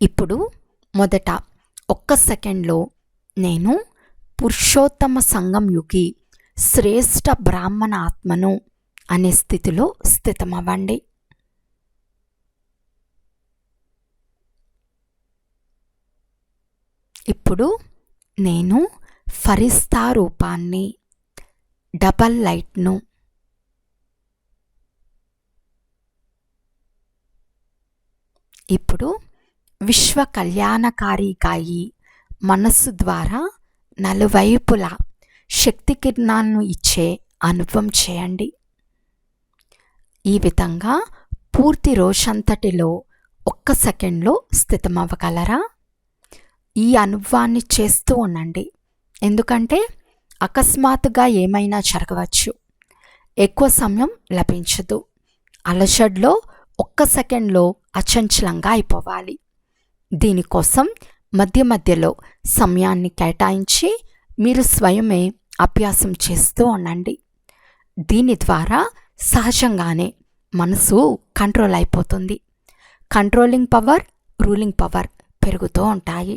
ఇప్పుడు మొదట 1 సెకండ్లో నేను పురుషోత్తమ సంగం యుగి శ్రేష్ఠ బ్రాహ్మణ ఆత్మను అనే స్థితిలో స్థితమవ్వండి. ఇప్పుడు నేను ఫరిస్తా రూపాన్ని, డబల్ లైట్ను, ఇప్పుడు విశ్వ కళ్యాణకారిగాయి మనస్సు ద్వారా నలువైపులా శక్తి కిరణాలను ఇచ్చే అనుభవం చేయండి. ఈ విధంగా పూర్తి రోజంతటిలో 1 సెకండ్లో స్థితమవ్వగలరా? ఈ అనుభవాన్ని చేస్తూ ఉండండి. ఎందుకంటే అకస్మాత్తుగా ఏమైనా జరగవచ్చు, ఎక్కువ సమయం లభించదు. అలజడిలో 1 సెకండ్లో అచంచలంగా అయిపోవాలి. దీనికోసం మధ్య మధ్యలో సమయాన్ని కేటాయించి మీరు స్వయమే అభ్యాసం చేస్తూ ఉండండి. దీని ద్వారా సహజంగానే మనసు కంట్రోల్ అయిపోతుంది. కంట్రోలింగ్ పవర్, రూలింగ్ పవర్ పెరుగుతూ ఉంటాయి.